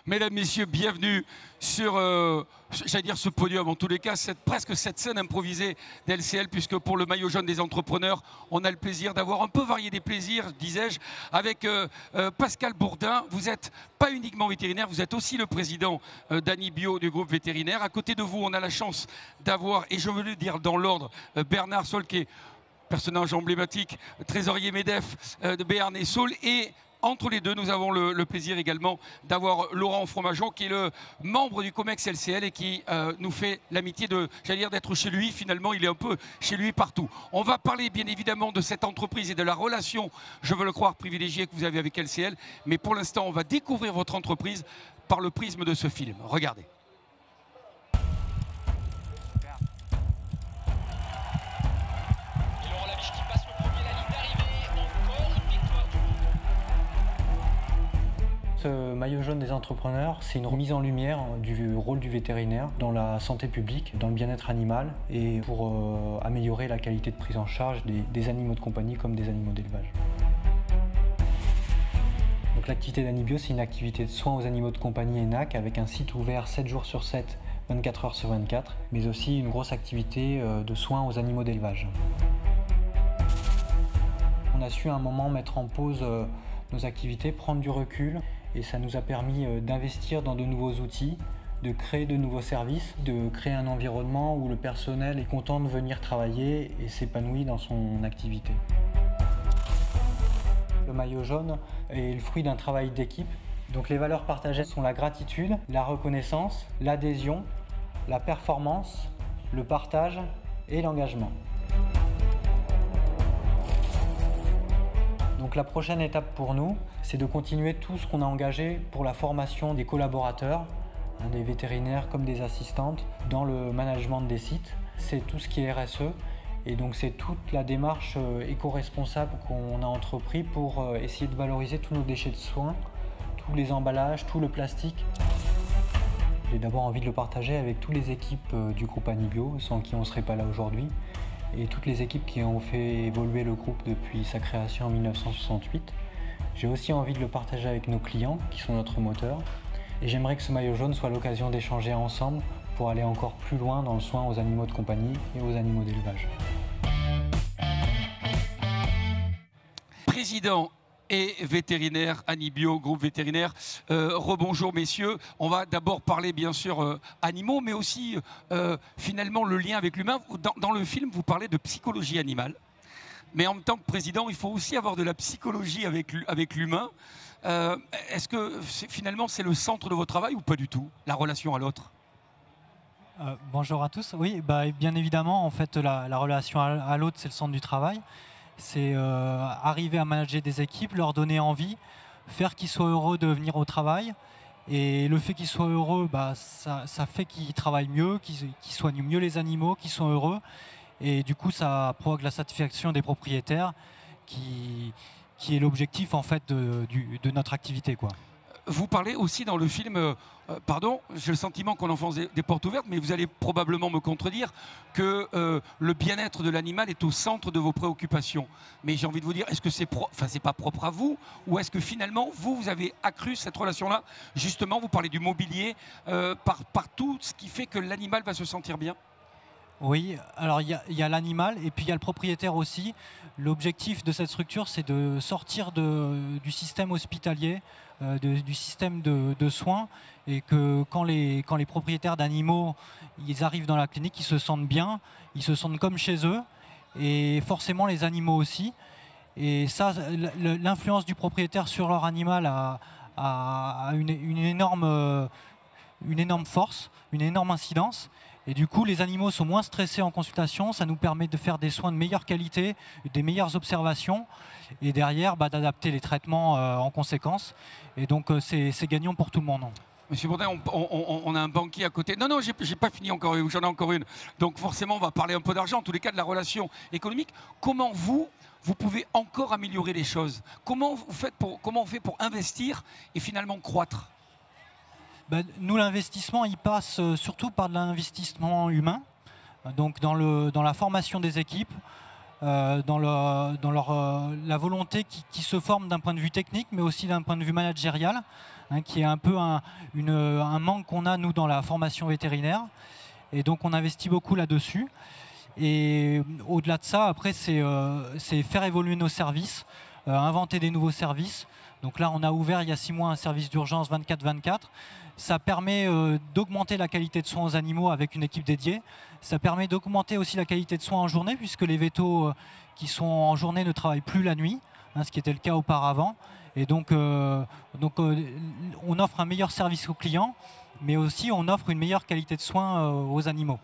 Mesdames, Messieurs, bienvenue sur, j'allais dire ce podium, en tous les cas, presque cette scène improvisée d'LCL, puisque pour le maillot jaune des entrepreneurs, on a le plaisir d'avoir un peu varié des plaisirs, disais-je, avec Pascal Bourdin. Vous n'êtes pas uniquement vétérinaire, vous êtes aussi le président d'Anibio du groupe vétérinaire. À côté de vous, on a la chance d'avoir, et je veux le dire dans l'ordre, Bernard Solquet, personnage emblématique, trésorier MEDEF de Béarn et Saul, et entre les deux, nous avons le plaisir également d'avoir Laurent Fromageau, qui est le membre du COMEX LCL et qui nous fait l'amitié de, j'allais dire, d'être chez lui. Finalement, il est un peu chez lui partout. On va parler bien évidemment de cette entreprise et de la relation, je veux le croire, privilégiée que vous avez avec LCL. Mais pour l'instant, on va découvrir votre entreprise par le prisme de ce film. Regardez. Ce maillot jaune des entrepreneurs, c'est une mise en lumière du rôle du vétérinaire dans la santé publique, dans le bien-être animal et pour améliorer la qualité de prise en charge des animaux de compagnie comme des animaux d'élevage. Donc l'activité d'Anibio, c'est une activité de soins aux animaux de compagnie ENAC avec un site ouvert 7 jours sur 7, 24 heures sur 24, mais aussi une grosse activité de soins aux animaux d'élevage. On a su à un moment mettre en pause nos activités, prendre du recul, et ça nous a permis d'investir dans de nouveaux outils, de créer de nouveaux services, de créer un environnement où le personnel est content de venir travailler et s'épanouit dans son activité. Le maillot jaune est le fruit d'un travail d'équipe. Donc les valeurs partagées sont la gratitude, la reconnaissance, l'adhésion, la performance, le partage et l'engagement. Donc la prochaine étape pour nous, c'est de continuer tout ce qu'on a engagé pour la formation des collaborateurs, des vétérinaires comme des assistantes, dans le management des sites. C'est tout ce qui est RSE et donc c'est toute la démarche éco-responsable qu'on a entrepris pour essayer de valoriser tous nos déchets de soins, tous les emballages, tout le plastique. J'ai d'abord envie de le partager avec toutes les équipes du groupe Anibio, sans qui on ne serait pas là aujourd'hui, et toutes les équipes qui ont fait évoluer le groupe depuis sa création en 1968. J'ai aussi envie de le partager avec nos clients, qui sont notre moteur. Et j'aimerais que ce maillot jaune soit l'occasion d'échanger ensemble pour aller encore plus loin dans le soin aux animaux de compagnie et aux animaux d'élevage. Président et vétérinaire, Anibio, groupe vétérinaire. Rebonjour messieurs. On va d'abord parler bien sûr animaux, mais aussi finalement le lien avec l'humain. Dans le film, vous parlez de psychologie animale. Mais en tant que président, il faut aussi avoir de la psychologie avec l'humain. Est-ce que finalement c'est le centre de votre travail ou pas du tout, la relation à l'autre? Bonjour à tous. Oui, bien évidemment, en fait, la relation à l'autre, c'est le centre du travail. C'est arriver à manager des équipes, leur donner envie, faire qu'ils soient heureux de venir au travail. Et le fait qu'ils soient heureux, ça fait qu'ils travaillent mieux, qu'ils soignent mieux les animaux, qu'ils sont heureux. Et du coup, ça provoque la satisfaction des propriétaires qui est l'objectif en fait de notre activité, quoi. Vous parlez aussi dans le film, pardon, j'ai le sentiment qu'on enfonce des portes ouvertes, mais vous allez probablement me contredire, que le bien-être de l'animal est au centre de vos préoccupations. Mais j'ai envie de vous dire, est-ce que c'est pas propre à vous, ou est-ce que finalement, vous avez accru cette relation-là? Justement, vous parlez du mobilier, par tout ce qui fait que l'animal va se sentir bien. Oui, alors il y a l'animal et puis il y a le propriétaire aussi. L'objectif de cette structure, c'est de sortir du système hospitalier, du système de soins, et que quand les propriétaires d'animaux ils arrivent dans la clinique, ils se sentent bien, ils se sentent comme chez eux, et forcément les animaux aussi. Et ça, l'influence du propriétaire sur leur animal a une énorme force, une énorme incidence. Et du coup, les animaux sont moins stressés en consultation. Ça nous permet de faire des soins de meilleure qualité, des meilleures observations. Et derrière, d'adapter les traitements en conséquence. Et donc, c'est gagnant pour tout le monde. Monsieur Bourdin, on a un banquier à côté. Non, j'ai pas fini encore, j'en ai encore une. Donc forcément, on va parler un peu d'argent, en tous les cas de la relation économique. Comment vous pouvez encore améliorer les choses? Comment on fait pour investir et finalement croître? Nous, l'investissement, il passe surtout par de l'investissement humain, donc dans la formation des équipes, la volonté qui se forme d'un point de vue technique, mais aussi d'un point de vue managérial, hein, qui est un peu un manque qu'on a, nous, dans la formation vétérinaire. Et donc, on investit beaucoup là-dessus. Et au-delà de ça, après, c'est faire évoluer nos services, inventer des nouveaux services. Donc là, on a ouvert il y a 6 mois un service d'urgence 24/24. Ça permet d'augmenter la qualité de soins aux animaux avec une équipe dédiée. Ça permet d'augmenter aussi la qualité de soins en journée, puisque les vétos qui sont en journée ne travaillent plus la nuit, hein, ce qui était le cas auparavant. Et donc on offre un meilleur service aux clients, mais aussi on offre une meilleure qualité de soins aux animaux.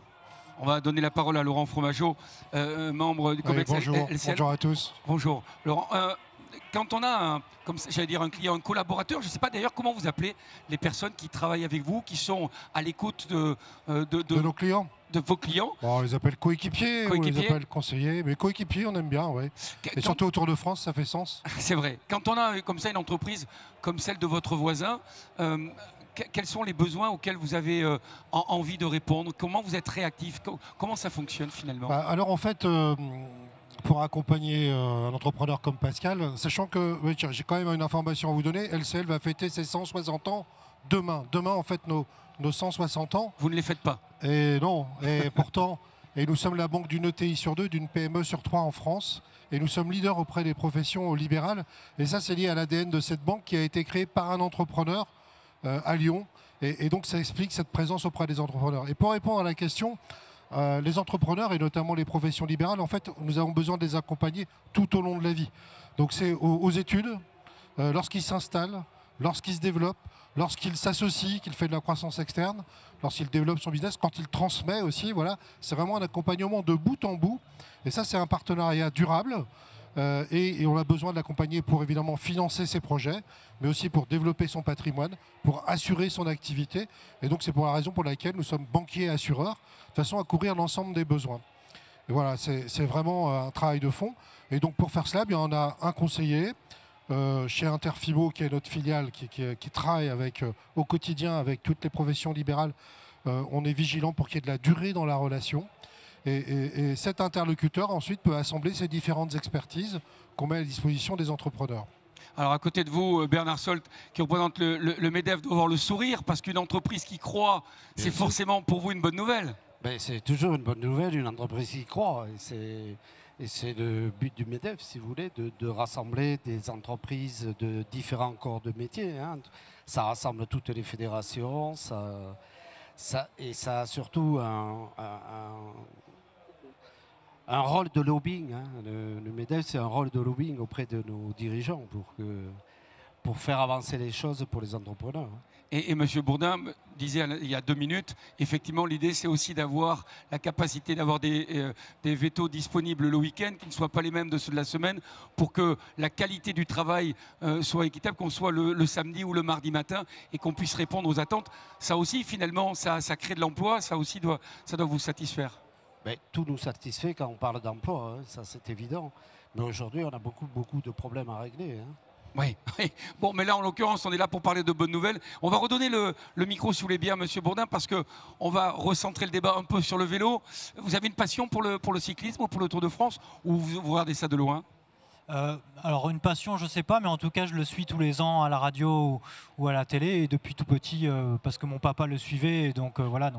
On va donner la parole à Laurent Fromageau, membre du COMEX bonjour, LCL. bonjour à tous. Bonjour. Laurent, quand on a, un client, un collaborateur, je ne sais pas d'ailleurs comment vous appelez les personnes qui travaillent avec vous, qui sont à l'écoute de nos clients. De vos clients. Bon, on les appelle coéquipiers, on les appelle conseillers, mais coéquipiers, on aime bien, oui. Et surtout autour de France, ça fait sens. C'est vrai. Quand on a comme ça une entreprise comme celle de votre voisin, quels sont les besoins auxquels vous avez envie de répondre? Comment vous êtes réactif? Comment ça fonctionne finalement? Alors en fait, pour accompagner un entrepreneur comme Pascal, sachant que j'ai quand même une information à vous donner, LCL va fêter ses 160 ans demain. Demain, en fait, nos 160 ans. Vous ne les faites pas? Et non, et pourtant, et nous sommes la banque d'une ETI sur 2, d'une PME sur 3 en France. Et nous sommes leaders auprès des professions libérales. Et ça, c'est lié à l'ADN de cette banque qui a été créée par un entrepreneur à Lyon. Et donc, ça explique cette présence auprès des entrepreneurs. Et pour répondre à la question, les entrepreneurs, et notamment les professions libérales, en fait, nous avons besoin de les accompagner tout au long de la vie. Donc, c'est aux études, lorsqu'ils s'installent, lorsqu'ils se développent, lorsqu'il s'associe, qu'il fait de la croissance externe, lorsqu'il développe son business, quand il transmet aussi, voilà, c'est vraiment un accompagnement de bout en bout. Et ça, c'est un partenariat durable. Et on a besoin de l'accompagner pour évidemment financer ses projets, mais aussi pour développer son patrimoine, pour assurer son activité. Et donc, c'est pour la raison pour laquelle nous sommes banquiers et assureurs, de façon à couvrir l'ensemble des besoins. Et voilà, c'est vraiment un travail de fond. Et donc, pour faire cela, bien, on a un conseiller chez Interfibo, qui est notre filiale, qui travaille au quotidien avec toutes les professions libérales. On est vigilant pour qu'il y ait de la durée dans la relation. Et cet interlocuteur ensuite peut assembler ces différentes expertises qu'on met à la disposition des entrepreneurs. Alors à côté de vous, Bernard Solt, qui représente le MEDEF, doit avoir le sourire, parce qu'une entreprise qui croit, c'est forcément pour vous une bonne nouvelle. Ben, c'est toujours une bonne nouvelle, une entreprise qui croit. Et c'est le but du MEDEF, si vous voulez, de rassembler des entreprises de différents corps de métier. Hein. Ça rassemble toutes les fédérations, et ça a surtout un rôle de lobbying. Hein. Le MEDEF, c'est un rôle de lobbying auprès de nos dirigeants pour faire avancer les choses pour les entrepreneurs. Hein. Et M. Bourdin me disait il y a 2 minutes, effectivement, l'idée, c'est aussi d'avoir la capacité d'avoir des vétos disponibles le week-end, qui ne soient pas les mêmes de ceux de la semaine, pour que la qualité du travail soit équitable, qu'on soit le samedi ou le mardi matin, et qu'on puisse répondre aux attentes. Ça aussi, finalement, ça crée de l'emploi, ça aussi doit vous satisfaire. Ben, tout nous satisfait quand on parle d'emploi, hein, ça c'est évident. Mais aujourd'hui, on a beaucoup de problèmes à régler. Hein. Oui. Bon, mais là, en l'occurrence, on est là pour parler de bonnes nouvelles. On va redonner le micro, si vous voulez bien, M. Bourdin, parce qu'on va recentrer le débat un peu sur le vélo. Vous avez une passion pour le cyclisme ou pour le Tour de France, ou vous regardez ça de loin? Alors une passion, je ne sais pas, mais en tout cas je le suis tous les ans à la radio ou à la télé, et depuis tout petit, parce que mon papa le suivait, et donc voilà.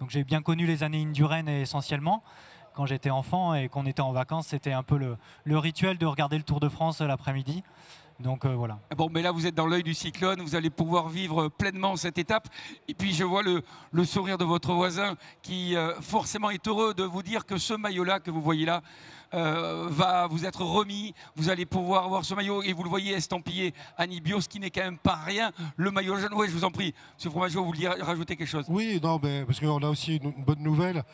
Donc j'ai bien connu les années Indurain essentiellement, quand j'étais enfant et qu'on était en vacances, c'était un peu le rituel de regarder le Tour de France l'après-midi. Donc voilà. Bon, mais là vous êtes dans l'œil du cyclone, vous allez pouvoir vivre pleinement cette étape. Et puis je vois le sourire de votre voisin qui forcément est heureux de vous dire que ce maillot-là que vous voyez là va vous être remis. Vous allez pouvoir avoir ce maillot, et vous le voyez estampillé Annie Bio, ce qui n'est quand même pas rien. Le maillot jaune, oui, je vous en prie. M. Fromageau, vous vouliez rajouter quelque chose? Oui, non, mais parce qu'on a aussi une bonne nouvelle.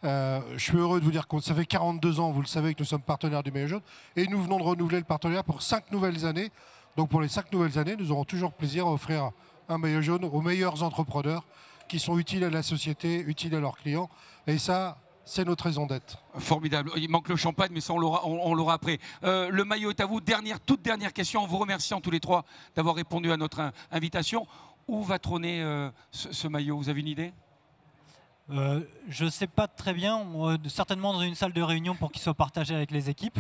Je suis heureux de vous dire que ça fait 42 ans, vous le savez, que nous sommes partenaires du maillot jaune, et nous venons de renouveler le partenariat pour 5 nouvelles années. Donc pour les 5 nouvelles années, nous aurons toujours plaisir à offrir un maillot jaune aux meilleurs entrepreneurs qui sont utiles à la société, utiles à leurs clients. Et ça, c'est notre raison d'être. Formidable. Il manque le champagne, mais ça, on l'aura après. Le maillot est à vous. Toute dernière question, en vous remerciant tous les trois d'avoir répondu à notre invitation. Où va trôner ce maillot? Vous avez une idée? Je ne sais pas très bien, certainement dans une salle de réunion pour qu'il soit partagé avec les équipes.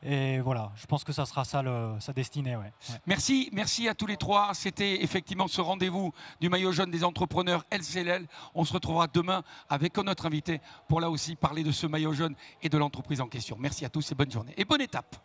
Et voilà, je pense que ça sera ça sa destinée. Ouais. Merci à tous les trois. C'était effectivement ce rendez-vous du maillot jaune des entrepreneurs LCLL. On se retrouvera demain avec notre invité pour là aussi parler de ce maillot jaune et de l'entreprise en question. Merci à tous et bonne journée. Et bonne étape.